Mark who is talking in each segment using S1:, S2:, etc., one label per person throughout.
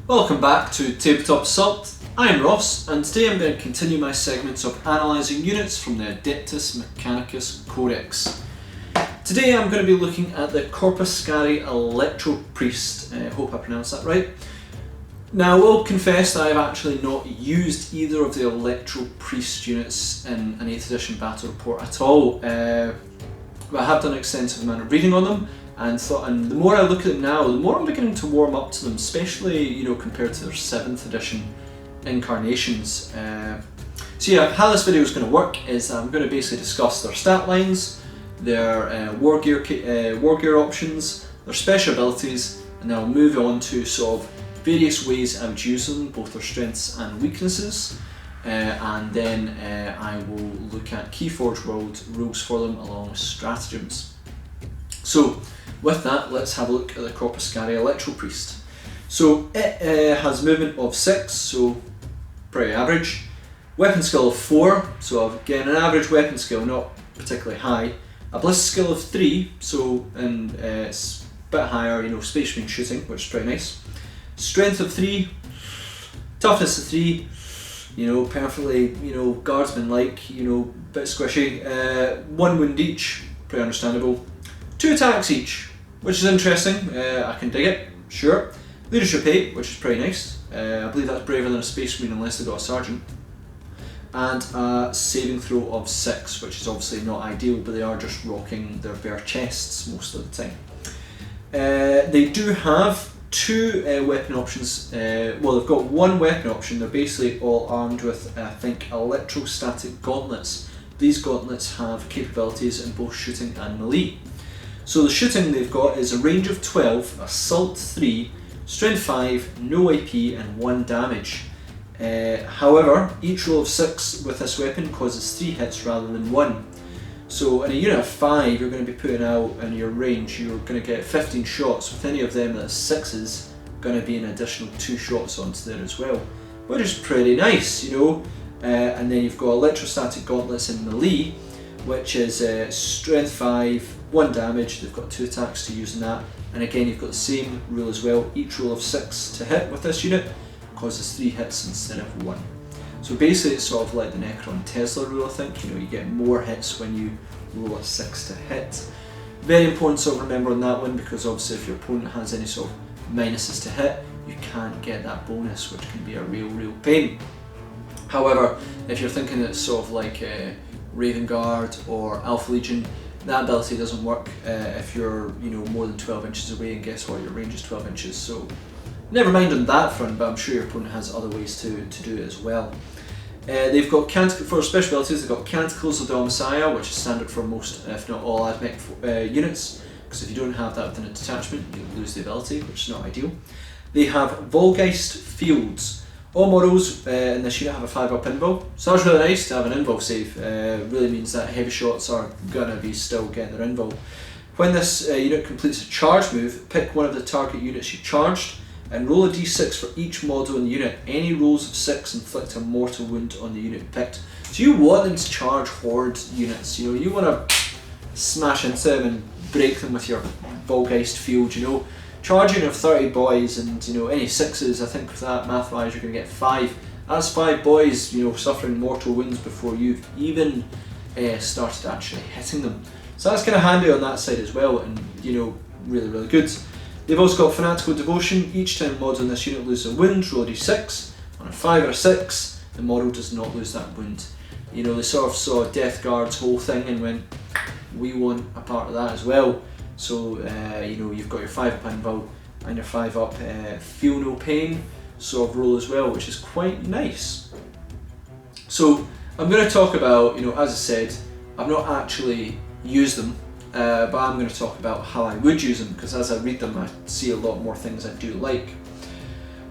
S1: Welcome back to Tabletop Assault. I'm Ross, and today I'm going to continue my segments of analysing units from the Adeptus Mechanicus Codex. Today I'm going to be looking at the Corpuscarii Electro-Priests. I hope I pronounced that right. Now I will confess that I've actually not used either of the Electro-Priest units in an 8th edition battle report at all, but I have done an extensive amount of reading on them. And the more I look at them now, the more I'm beginning to warm up to them, especially compared to their 7th edition incarnations. So yeah, how this video is going to work is I'm going to basically discuss their stat lines, their war gear options, their special abilities, and then I'll move on to sort of various ways I would use them, both their strengths and weaknesses, and then I will look at Keyforge World rules for them along with stratagems. So with that, let's have a look at the Corpuscarii Electro-Priest. So it has movement of 6, so pretty average. Weapon skill of 4, so again an average weapon skill, not particularly high. A ballistic skill of 3, so it's a bit higher, space range shooting, which is pretty nice. Strength of 3, toughness of 3, perfectly, guardsman-like, bit squishy. 1 wound each, pretty understandable. 2 attacks each, which is interesting. I can dig it, sure. Leadership 8, which is pretty nice. I believe that's braver than a space marine unless they've got a sergeant. And a saving throw of 6, which is obviously not ideal, but they are just rocking their bare chests most of the time. They do have 2 weapon options. Well, they've got 1 weapon option. They're basically all armed with, I think, electrostatic gauntlets. These gauntlets have capabilities in both shooting and melee. So the shooting they've got is a range of 12, assault 3, strength 5, no AP and 1 damage. However, each roll of 6 with this weapon causes 3 hits rather than 1. So in a unit of 5 you're going to be putting out in your range, you're going to get 15 shots. With any of them that's 6s, going to be an additional 2 shots onto there as well, which is pretty nice, and then you've got electrostatic gauntlets in melee, which is strength 5, 1 damage. They've got 2 attacks to use in that, and again you've got the same rule as well. Each roll of 6 to hit with this unit causes 3 hits instead of 1. So basically it's sort of like the Necron Tesla rule, I think. You get more hits when you roll a 6 to hit. Very important to sort of remember on that one, because obviously if your opponent has any sort of minuses to hit, you can't get that bonus, which can be a real pain. However, if you're thinking it's sort of like Raven Guard or Alpha Legion, that ability doesn't work if you're more than 12 inches away, and guess what, your range is 12 inches, so never mind on that front, but I'm sure your opponent has other ways to do it as well. They've got for special abilities, they've got Canticles of the Messiah, which is standard for most, if not all, Admech units, because if you don't have that within a detachment, you lose the ability, which is not ideal. They have Volgeist Fields. All models in this unit have a 5-up invul, so that's really nice to have an invul save. Really means that heavy shots are going to be still getting their invul. When this unit completes a charge move, pick one of the target units you charged and roll a d6 for each model in the unit. Any rolls of 6 inflict a mortal wound on the unit picked. So you want them to charge horde units, you want to smash into them and break them with your Volgeist Field, Charging of 30 boys and any 6s, I think with that math-wise you're going to get 5. That's 5 boys suffering mortal wounds before you've even started actually hitting them. So that's kind of handy on that side as well, and really good. They've also got Fanatical Devotion. Each time a model in this unit loses a wound, roll a d6. On a 5 or a 6, the model does not lose that wound. They sort of saw Death Guard's whole thing and went, we want a part of that as well. So you've got your 5-up invul and your 5-up feel no pain sort of roll as well, which is quite nice. So I'm going to talk about, as I said, I've not actually used them, but I'm going to talk about how I would use them, because as I read them I see a lot more things I do like.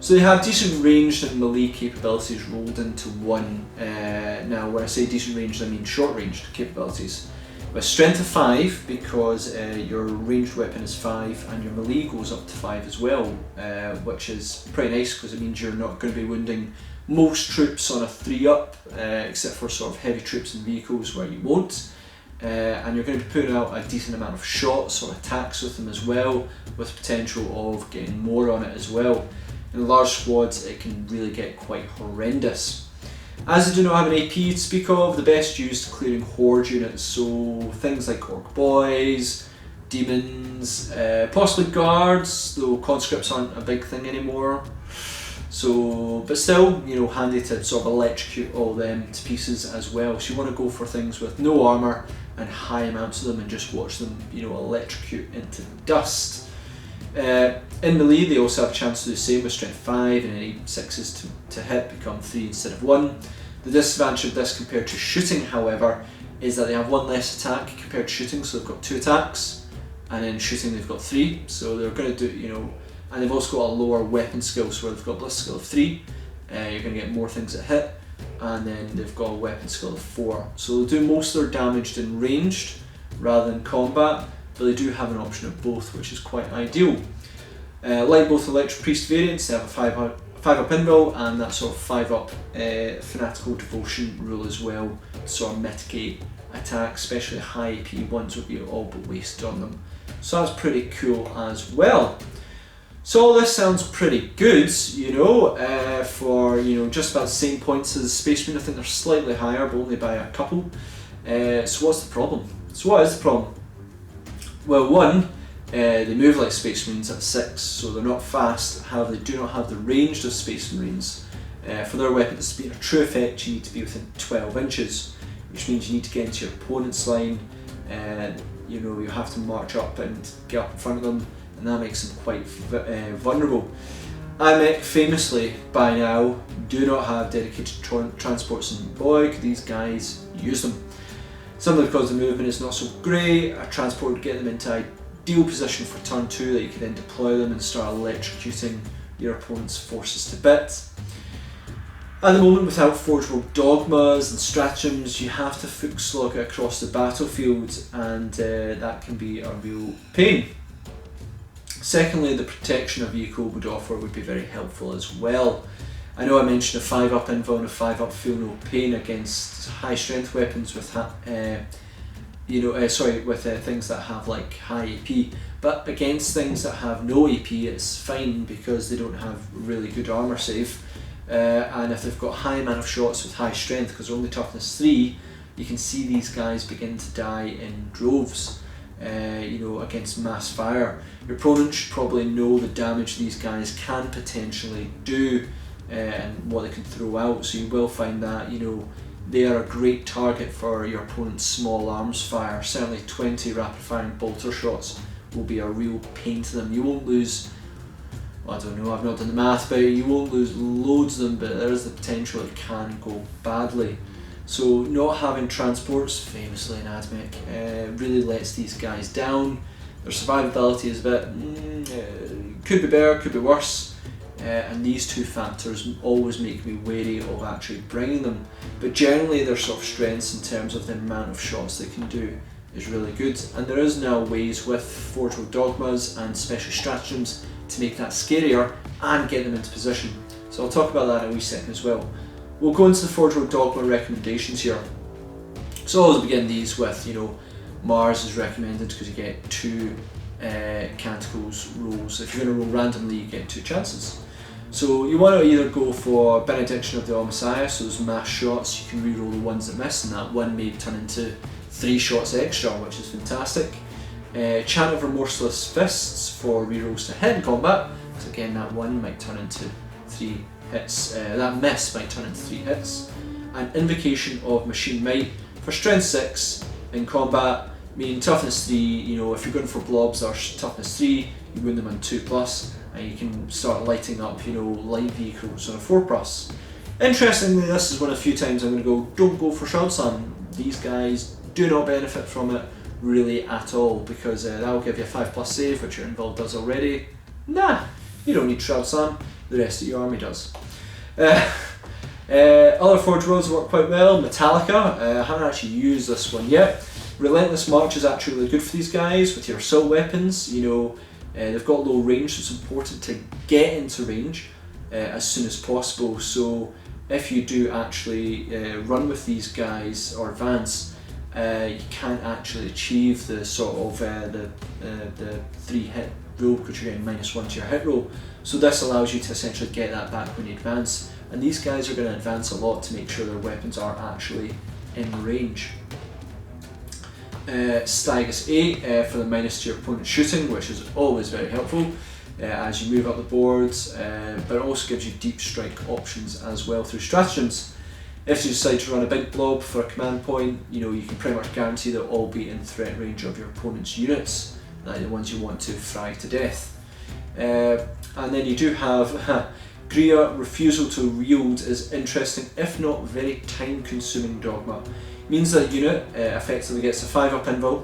S1: So they have decent ranged and melee capabilities rolled into one. Now when I say decent ranged, I mean short ranged capabilities. With strength of 5, because your ranged weapon is 5 and your melee goes up to 5 as well, which is pretty nice because it means you're not going to be wounding most troops on a 3-up, except for sort of heavy troops and vehicles where you won't. And you're going to be putting out a decent amount of shots or attacks with them as well, with potential of getting more on it as well. In large squads it can really get quite horrendous. As they do not have an AP to speak of, the best used clearing horde units, so things like orc boys, demons, possibly guards, though conscripts aren't a big thing anymore. So, but still, you know, handy to sort of electrocute all them to pieces as well. So you want to go for things with no armour and high amounts of them and just watch them, you know, electrocute into dust. In melee, they also have a chance to do the same with strength 5, and any 6s to hit become 3 instead of 1. The disadvantage of this compared to shooting, however, is that they have 1 less attack compared to shooting, so they've got 2 attacks, and in shooting they've got 3, so they're going to do, you know, and they've also got a lower weapon skill, so where they've got bliss skill of 3, you're going to get more things that hit, and then they've got a weapon skill of 4. So they'll do most of their damage in ranged rather than combat, but they do have an option of both, which is quite ideal. Like both Electro-Priest variants, they have a 5 up invul and that sort of 5 up fanatical devotion rule as well, to sort of mitigate attacks, especially high AP ones would be all but wasted on them. So that's pretty cool as well. So all this sounds pretty good, you know, for, you know, just about the same points as the Space Marine. I think they're slightly higher, but only by a couple. So what's the problem? So what is the problem? Well, one, they move like Space Marines at 6, so they're not fast. However, they do not have the range of Space Marines. For their weapons to be a true effect, you need to be within 12 inches, which means you need to get into your opponent's line, and you know, you have to march up and get up in front of them, and that makes them quite vulnerable. AdMech famously, by now, do not have dedicated transports, and boy, could these guys use them. Simply because the movement is not so great, a transport would get them into ideal position for turn 2 that you can then deploy them and start electrocuting your opponent's forces to bits. At the moment, without Forge World dogmas and stratagems, you have to foot slog it across the battlefield, and that can be a real pain. Secondly, the protection a vehicle would offer would be very helpful as well. I know I mentioned a 5 up invul and a 5 up feel no pain against high strength weapons with things that have like high AP, but against things that have no AP it's fine because they don't have really good armour save, and if they've got high amount of shots with high strength, because they're only toughness 3, you can see these guys begin to die in droves. You know, against mass fire. Your opponent should probably know the damage these guys can potentially do and what they can throw out, so you will find that, you know, they are a great target for your opponent's small arms fire. Certainly 20 rapid firing bolter shots will be a real pain to them. You won't lose, well, I don't know, I've not done the math, but you won't lose loads of them, but there is the potential it can go badly. So not having transports, famously in AdMech, really lets these guys down. Their survivability is a bit, could be better, could be worse, and these two factors always make me wary of actually bringing them. But generally their sort of strengths in terms of the amount of shots they can do is really good, and there is now ways with Forge World dogmas and special stratagems to make that scarier and get them into position. So I'll talk about that in a wee second as well. We'll go into the Forge World dogma recommendations here. So I always begin these with, you know, Mars is recommended because you get 2 Canticles rolls. If you're going to roll randomly, you get 2 chances. So you want to either go for Benediction of the All-Messiah, so those mass shots, you can reroll the ones that miss, and that one may turn into 3 shots extra, which is fantastic. Chant of Remorseless Fists for rerolls to hit in combat, because again that one might turn into 3 hits, that miss might turn into 3 hits. And Invocation of Machine Might for strength 6 in combat, meaning toughness 3, you know, if you're going for blobs that are toughness 3, you win them on 2+, and you can start lighting up, you know, light vehicles on a 4+. Interestingly, this is one of the few times I'm going to go, don't go for Shroud Slam. These guys do not benefit from it really at all, because that will give you a 5+ save, which your invul does already. Nah, you don't need Shroud Slam, the rest of your army does. Other Forge Worlds work quite well. Metallica, I haven't actually used this one yet. Relentless March is actually really good for these guys with your assault weapons. You know, they've got low range, so it's important to get into range as soon as possible. So if you do actually run with these guys or advance, you can't actually achieve the sort of the 3 hit roll because you're getting -1 to your hit roll. So this allows you to essentially get that back when you advance, and these guys are going to advance a lot to make sure their weapons are actually in range. Status 8 for the minus to your opponent's shooting, which is always very helpful as you move up the boards, but it also gives you deep strike options as well through stratagems. If you decide to run a big blob for a command point, you know, you can pretty much guarantee they'll all be in threat range of your opponent's units, like the ones you want to fry to death. And then you do have Gria, refusal to yield is interesting, if not very time consuming dogma. It means that unit effectively gets a 5-up invul,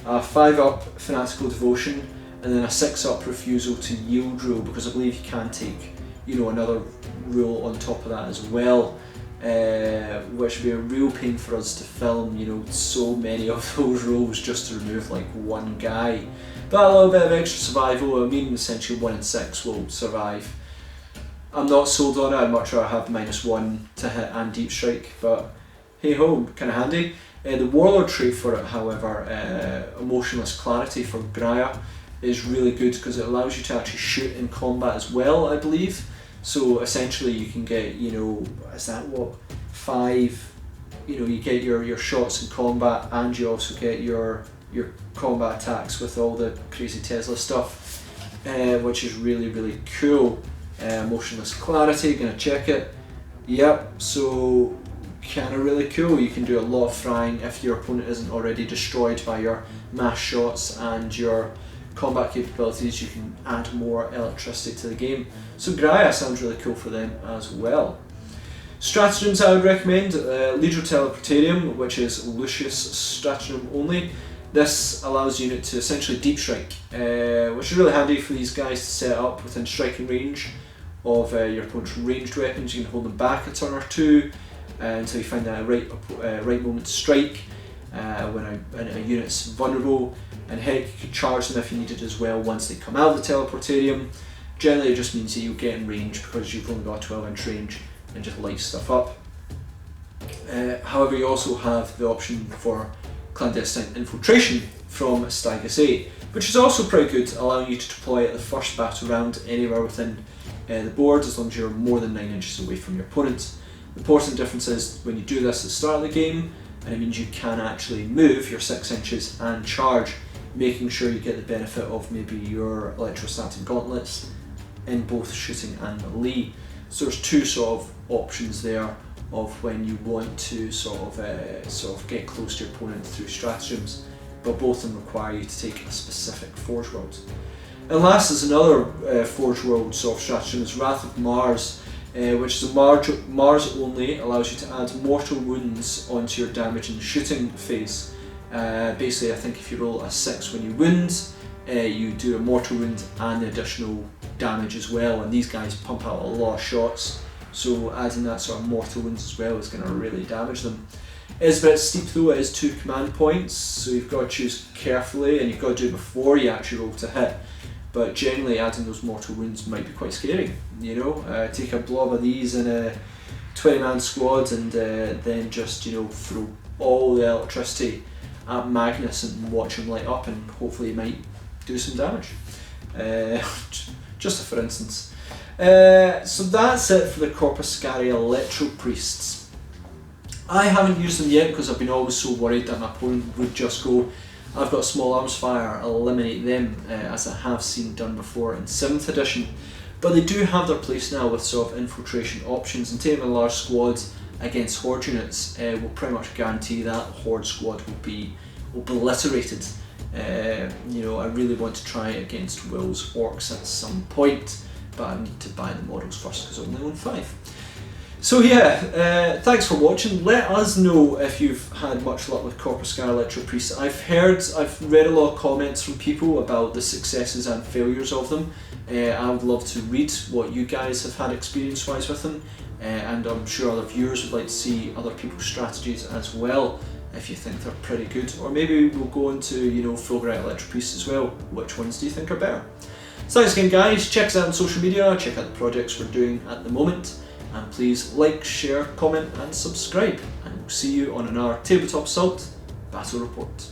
S1: a 5-up fanatical devotion, and then a 6-up refusal to yield rule, because I believe you can take, you know, another rule on top of that as well. Which would be a real pain for us to film, you know, so many of those rolls just to remove like one guy. But a little bit of extra survival, I mean essentially 1 in 6 will survive. I'm not sold on it, I'd much rather have -1 to hit and deep strike, but hey ho, kind of handy. The warlord trait for it, however, emotionless clarity for Graia, is really good because it allows you to actually shoot in combat as well, I believe. So essentially you can get, you know, is that what, 5, you know, you get your shots in combat, and you also get your combat attacks with all the crazy Tesla stuff, which is really, really cool. Motionless clarity, gonna check it. Yep, so kind of really cool. You can do a lot of frying if your opponent isn't already destroyed by your mass shots and your combat capabilities. You can add more electricity to the game. So Graia sounds really cool for them as well. Stratagems I would recommend, Legio Teleportarium, which is Lucius stratagem only. This allows the unit to essentially deep strike, which is really handy for these guys to set up within striking range of your opponent's ranged weapons. You can hold them back a turn or two until you find that right moment to strike when a unit's vulnerable. And heck, you could charge them if you needed as well once they come out of the Teleportarium. Generally it just means that you'll get in range because you've only got a 12-inch range and just light stuff up. However, you also have the option for clandestine infiltration from Stagus 8, which is also pretty good, allowing you to deploy at the first battle round anywhere within the board as long as you're more than 9 inches away from your opponent. The important difference is when you do this at the start of the game, and it means you can actually move your 6 inches and charge, making sure you get the benefit of maybe your electrostatic gauntlets in both shooting and melee. So there's two sort of options there of when you want to sort of get close to your opponent through stratagems, but both of them require you to take a specific Forge World. And last is another Forge World sort of stratagem, is Wrath of Mars, which is a Mars only, allows you to add mortal wounds onto your damage and shooting phase. Basically, I think if you roll a 6 when you wound, you do a mortal wound and the additional damage as well, and these guys pump out a lot of shots, so adding that sort of mortal wounds as well is going to really damage them. It is a bit steep though, it is 2 command points, so you've got to choose carefully and you've got to do it before you actually roll to hit. But generally adding those mortal wounds might be quite scary, you know. Take a blob of these in a 20-man squad and then just, you know, throw all the electricity at Magnus and watch him light up, and hopefully he might do some damage. Just for instance. So that's it for the Corpuscarii Electro-Priests. I haven't used them yet because I've been always so worried that my opponent would just go, I've got small arms fire, eliminate them, as I have seen done before in 7th edition. But they do have their place now with sort of infiltration options, and taking a large squad against Horde units will pretty much guarantee that Horde squad will be obliterated. You know, I really want to try it against Will's Orcs at some point, but I need to buy the models first because I only own 5. So yeah, thanks for watching. Let us know if you've had much luck with Corpuscarii Electro-Priests. I've read a lot of comments from people about the successes and failures of them. I would love to read what you guys have had experience-wise with them, and I'm sure other viewers would like to see other people's strategies as well, if you think they're pretty good. Or maybe we'll go into, you know, Fulgurite Electro-Priests as well. Which ones do you think are better? So thanks again guys, check us out on social media, check out the projects we're doing at the moment, and please like, share, comment and subscribe, and we'll see you on another Tabletop Assault Battle Report.